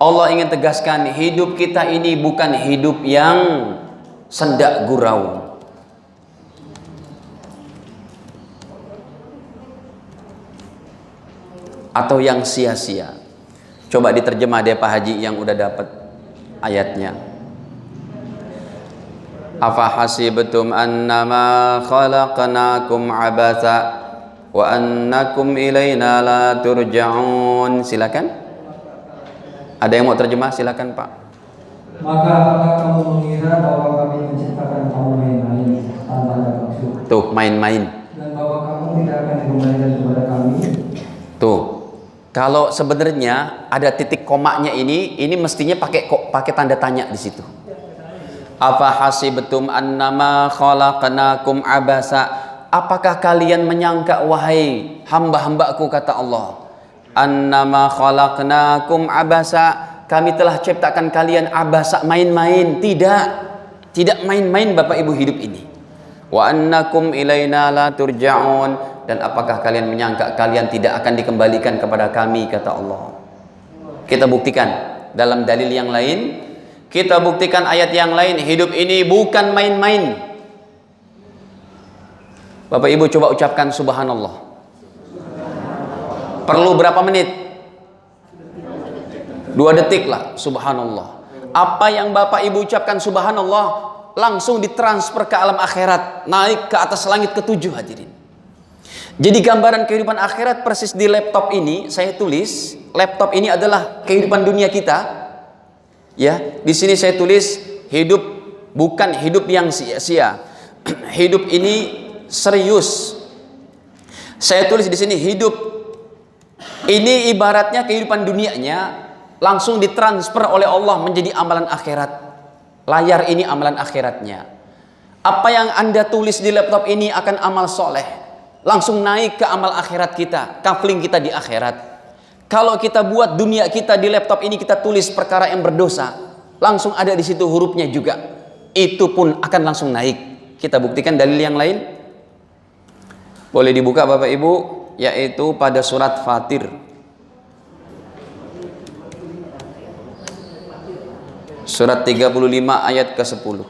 Allah ingin tegaskan, hidup kita ini bukan hidup yang sendak gurau. Atau yang sia-sia. Coba diterjemah deh Pak Haji yang udah dapat ayatnya. Afa hasibtum annama khalaqnakum abatha wa annakum ilaina la turja'un. Silakan. Ada yang mau terjemah? Silakan Pak. Maka apakah kamu mengira bahwa kami menciptakan kamu main-main tanpa ada maksud? Tuh, main-main. Dan bahwa kamu tidak akan dikembalikan kepada kami? Tuh. Kalau sebenarnya ada titik komanya ini mestinya pakai tanda tanya di situ. Apa hasibtum annama khalaqnakum abasa? Apakah kalian menyangka wahai hamba-hambaku, kata Allah, annama khalaqnakum abasa, kami telah ciptakan kalian abasa, main-main? Tidak main-main Bapak Ibu hidup ini. Wa annakum ilaina la turja'un, dan apakah kalian menyangka kalian tidak akan dikembalikan kepada kami, kata Allah. Kita buktikan dalam dalil yang lain, kita buktikan ayat yang lain, hidup ini bukan main-main. Bapak Ibu coba ucapkan subhanallah. Perlu berapa menit? 2 detik lah, subhanallah. Apa yang Bapak Ibu ucapkan subhanallah langsung ditransfer ke alam akhirat, naik ke atas langit ke-7 hadirin. Jadi gambaran kehidupan akhirat persis di laptop ini saya tulis. Laptop ini adalah kehidupan dunia kita. Ya, di sini saya tulis hidup bukan hidup yang sia-sia. Hidup ini serius. Saya tulis di sini hidup ini ibaratnya kehidupan dunianya langsung ditransfer oleh Allah menjadi amalan akhirat. Layar ini amalan akhiratnya. Apa yang Anda tulis di laptop ini akan amal soleh, langsung naik ke amal akhirat kita, kafling kita di akhirat. Kalau kita buat dunia kita di laptop ini, kita tulis perkara yang berdosa, langsung ada di situ hurufnya juga, itu pun akan langsung naik. Kita buktikan dalil yang lain. Boleh dibuka Bapak Ibu, yaitu pada surat Fatir. Surat 35 ayat ke-10.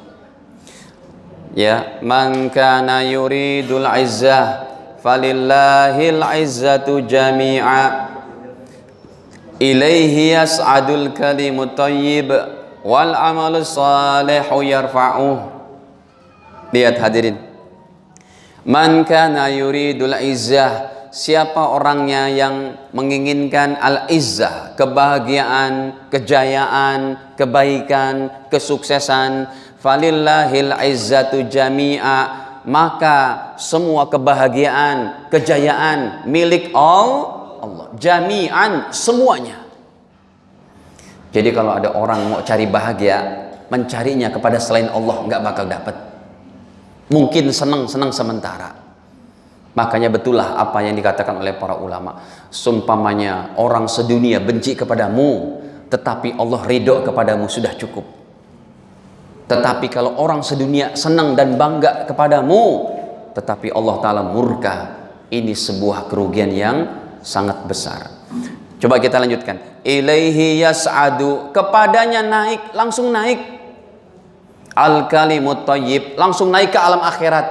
Ya, man kana yuridul izzah falillahil izzatu jami'a ilaihi yas'adul kalimut thayyib wal amalus salihu yarfa'uh. Lihat hadirin, man kana yuridul izzah, siapa orangnya yang menginginkan al-izzah, kebahagiaan, kejayaan, kebaikan, kesuksesan, falillahil izzatu jami'a, maka semua kebahagiaan, kejayaan milik Allah, jami'an, semuanya. Jadi kalau ada orang mau cari bahagia, mencarinya kepada selain Allah nggak bakal dapat. Mungkin senang-senang sementara. Makanya betullah apa yang dikatakan oleh para ulama, sumpamanya orang sedunia benci kepadamu, tetapi Allah ridho kepadamu, sudah cukup. Tetapi kalau orang sedunia senang dan bangga kepadamu, tetapi Allah Ta'ala murka, ini sebuah kerugian yang sangat besar. Coba kita lanjutkan. Ilaihi yas'adu, kepadanya naik, langsung naik. Al-kalimut thayyib, langsung naik ke alam akhirat,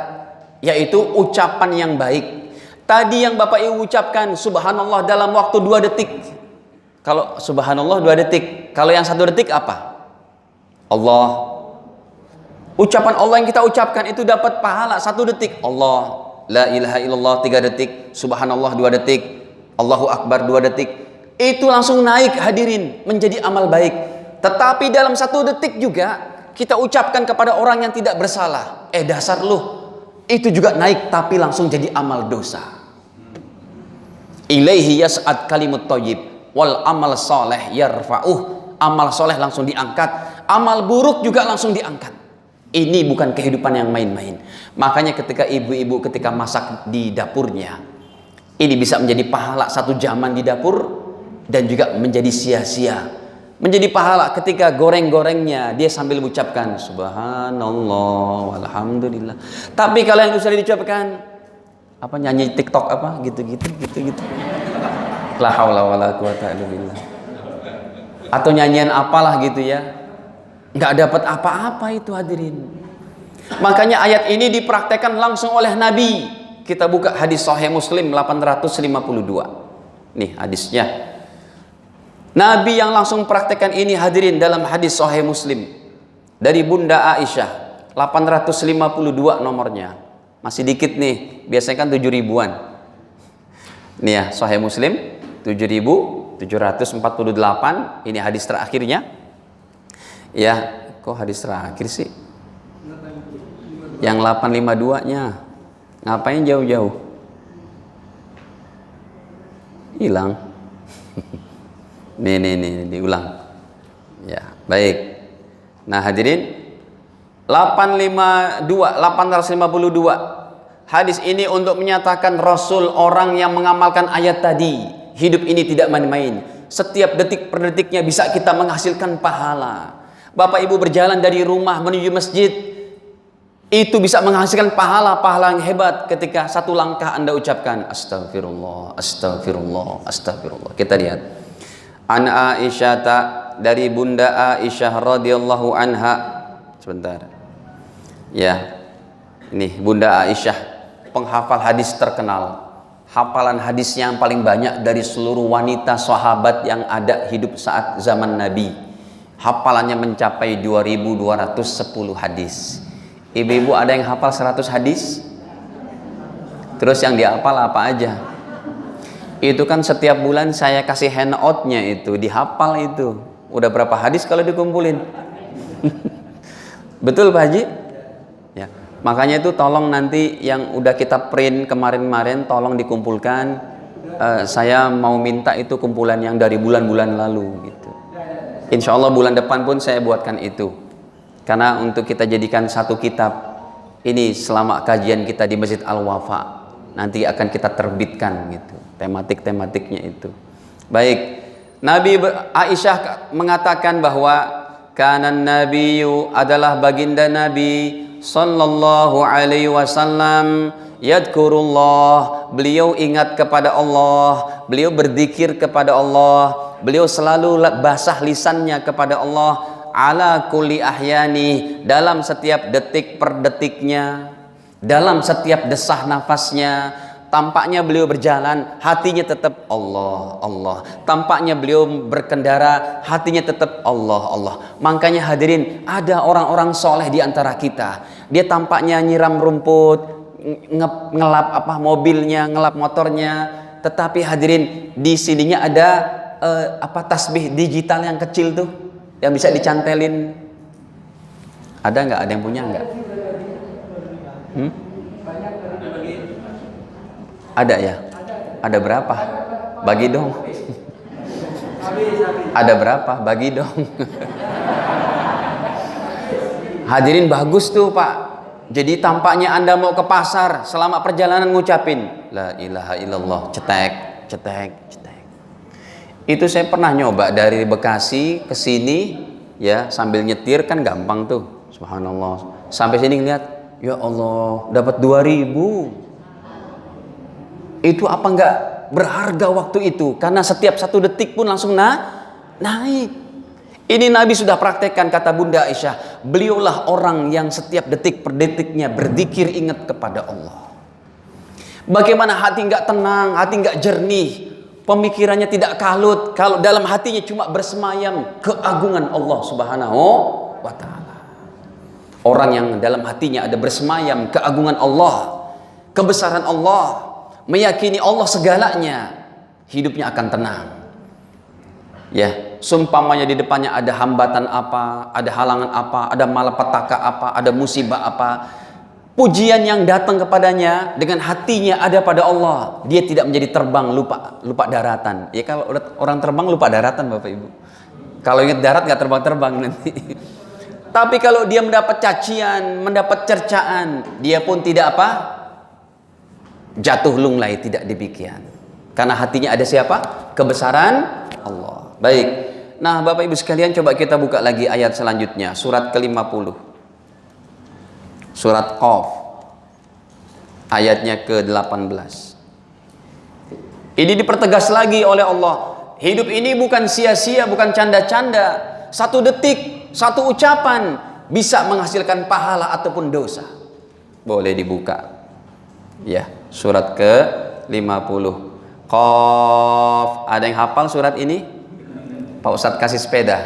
yaitu ucapan yang baik. Tadi yang Bapak Ibu ucapkan subhanallah dalam waktu 2 detik. Kalau subhanallah 2 detik, kalau yang 1 detik apa? Allah. Ucapan Allah yang kita ucapkan itu dapat pahala 1 detik. Allah, la ilaha illallah 3 detik, subhanallah 2 detik, Allahu akbar 2 detik. Itu langsung naik hadirin menjadi amal baik. Tetapi dalam 1 detik juga kita ucapkan kepada orang yang tidak bersalah, dasar lu, itu juga naik tapi langsung jadi amal dosa. Ilaihi yas'ad kalimut thayyib wal amal soleh yarfa'uh, amal soleh langsung diangkat, amal buruk juga langsung diangkat. Ini bukan kehidupan yang main-main. Makanya ketika ibu-ibu ketika masak di dapurnya, ini bisa menjadi pahala 1 jaman di dapur, dan juga menjadi sia-sia. Menjadi pahala ketika goreng-gorengnya dia sambil mengucapkan subhanallah walhamdulillah. Tapi kalau yang sudah diucapkan apa, nyanyi TikTok apa gitu. La haula wala quwata illa billah. atau nyanyian apalah gitu ya. Nggak dapat apa-apa itu hadirin. Makanya ayat ini dipraktekkan langsung oleh Nabi. Kita buka hadis Sahih Muslim 852. Nih hadisnya. Nabi yang langsung praktekkan ini hadirin dalam hadis Sahih Muslim dari Bunda Aisyah 852 nomornya. Masih dikit nih, biasanya kan 7 ribuan. Nih ya, Sahih Muslim 7748. Ini hadis terakhirnya. Ya, kok hadis terakhir sih? Yang 852-nya. Ngapain jauh-jauh? Hilang. Nih, diulang. Ya, baik. Nah, hadirin 852. Hadis ini untuk menyatakan Rasul orang yang mengamalkan ayat tadi. Hidup ini tidak main-main. Setiap detik per detiknya bisa kita menghasilkan pahala. Bapak Ibu berjalan dari rumah menuju masjid, itu bisa menghasilkan pahala-pahala yang hebat ketika satu langkah Anda ucapkan astagfirullah, astagfirullah, astagfirullah. Kita lihat. An Aisyah, dari Bunda Aisyah radhiyallahu anha. Sebentar. Ya. Ini Bunda Aisyah, penghafal hadis terkenal. Hafalan hadisnya yang paling banyak dari seluruh wanita sahabat yang ada hidup saat zaman Nabi. Hafalannya mencapai 2210 hadis. Ibu-ibu ada yang hafal 100 hadis? Terus yang dihafal apa aja? Itu kan setiap bulan saya kasih handoutnya itu, dihafal itu. Udah berapa hadis kalau dikumpulin? Betul Pak Haji? Ya. Makanya itu tolong nanti yang udah kita print kemarin-kemarin tolong dikumpulkan. Saya mau minta itu kumpulan yang dari bulan-bulan lalu gitu. Insya Allah bulan depan pun saya buatkan itu. Karena untuk kita jadikan satu kitab ini selama kajian kita di Masjid Al-Wafa, nanti akan kita terbitkan gitu, tematik-tematiknya itu. Baik, Nabi Aisyah mengatakan bahwa kanan nabiyyu adalah baginda Nabi sallallahu alaihi wasallam yadkurullah, beliau ingat kepada Allah, beliau berzikir kepada Allah, beliau selalu basah lisannya kepada Allah ala kulli ahyani, dalam setiap detik per detiknya, dalam setiap desah nafasnya. Tampaknya beliau berjalan, hatinya tetap Allah, Allah. Tampaknya beliau berkendara, hatinya tetap Allah, Allah. Makanya hadirin, ada orang-orang soleh di antara kita. Dia tampaknya nyiram rumput, ngelap mobilnya, ngelap motornya, tetapi hadirin di sininya ada tasbih digital yang kecil tuh, yang bisa dicantelin. Ada nggak? Ada yang punya nggak? Ada ya? Ada berapa? Bagi dong. Ada berapa? Bagi dong. Hadirin bagus tuh Pak. Jadi tampaknya Anda mau ke pasar, selama perjalanan ngucapin la ilaha illallah, cetek, cetek, cetek. Itu saya pernah nyoba dari Bekasi ke sini ya, sambil nyetir kan gampang tuh. Subhanallah. Sampai sini ngeliat, ya Allah, dapat 2000. Itu apa enggak berharga waktu itu? Karena setiap satu detik pun langsung naik. Ini Nabi sudah praktekkan, kata Bunda Aisyah. Beliaulah orang yang setiap detik per detiknya berzikir ingat kepada Allah. Bagaimana hati enggak tenang, hati enggak jernih, pemikirannya tidak kalut kalau dalam hatinya cuma bersemayam keagungan Allah Subhanahu wa taala. Orang yang dalam hatinya ada bersemayam keagungan Allah, kebesaran Allah, meyakini Allah segalanya, hidupnya akan tenang. Ya, seumpamanya di depannya ada hambatan apa, ada halangan apa, ada malapetaka apa, ada musibah apa, pujian yang datang kepadanya dengan hatinya ada pada Allah, dia tidak menjadi terbang lupa daratan. Ya kalau orang terbang lupa daratan Bapak Ibu. Kalau ingat darat nggak terbang-terbang nanti. Tapi kalau dia mendapat cacian, mendapat cercaan, dia pun tidak apa? Jatuh lunglai, tidak demikian. Karena hatinya ada siapa? Kebesaran Allah. Baik. Nah, Bapak Ibu sekalian, coba kita buka lagi ayat selanjutnya, surat ke-50. Surat Qaf. Ayatnya ke-18. Ini dipertegas lagi oleh Allah. Hidup ini bukan sia-sia, bukan canda-canda. Satu detik, satu ucapan bisa menghasilkan pahala ataupun dosa. Boleh dibuka. Ya, surat ke-50. Qaf. Ada yang hafal surat ini? Pak Ustadz kasih sepeda.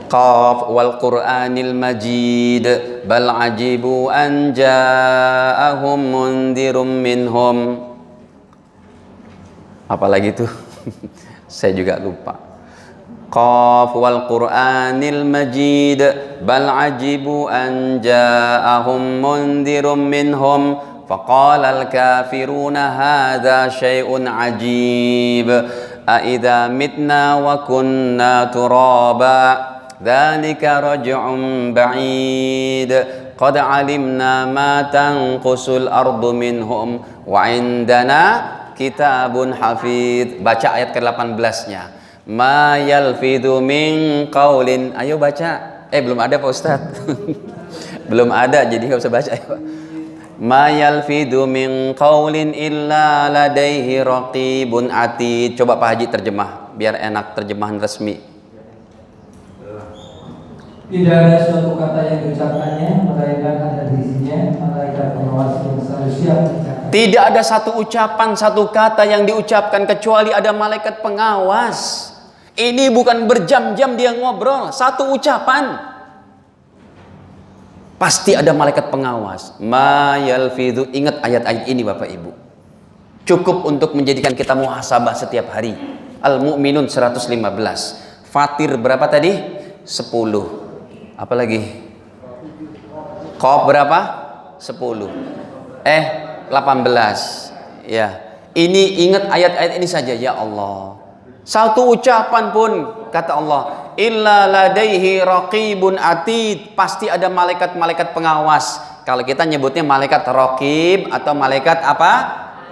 Qaf wal Qur'anil Majid bal ajibu an ja'ahum mundirum minhum. Apalagi tuh? Saya juga lupa. Qaf wal Qur'anil Majid bal ajibu an ja'ahum mundirum minhum faqala al kafiruna hadza syai'un ajib a idza mitna wa kunna turaba dzalika raj'un ba'id qad 'alimna ma tanqusul ardu minhum wa 'indana kitabun hafidz. Baca ayat ke-18-nya. Ma yalfidhu min qaulin. Ayo baca. Belum ada Pak Ustadz. Belum ada, jadi nggak usah baca. Ma yalfidhu min qaulin illa ladaihi raqibun atid. Coba Pak Haji terjemah biar enak terjemahan resmi. Tidak ada suatu kata yang diucapkannya melainkan ada di sisinya malaikat pengawas yang selalu siap mencatat. Tidak ada satu ucapan, satu kata yang diucapkan kecuali ada malaikat pengawas. Ini bukan berjam-jam dia ngobrol, satu ucapan pasti ada malaikat pengawas. Ma yalfidhu. Ingat ayat-ayat ini Bapak Ibu. Cukup untuk menjadikan kita muhasabah setiap hari. Al-Mu'minun 115. Fatir berapa tadi? 10. Apa lagi? Qaf berapa? 10. 18. Ya. Ini ingat ayat-ayat ini saja ya Allah. Satu ucapan pun kata Allah, illa ladaihi raqibun atid, pasti ada malaikat-malaikat pengawas. Kalau kita nyebutnya malaikat raqib atau malaikat apa?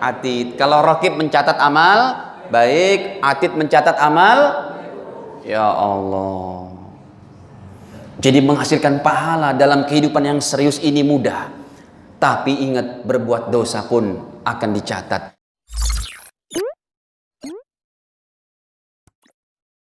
Atid. Kalau raqib mencatat amal baik, atid mencatat amal, ya Allah. Jadi menghasilkan pahala dalam kehidupan yang serius ini mudah. Tapi ingat, berbuat dosa pun akan dicatat.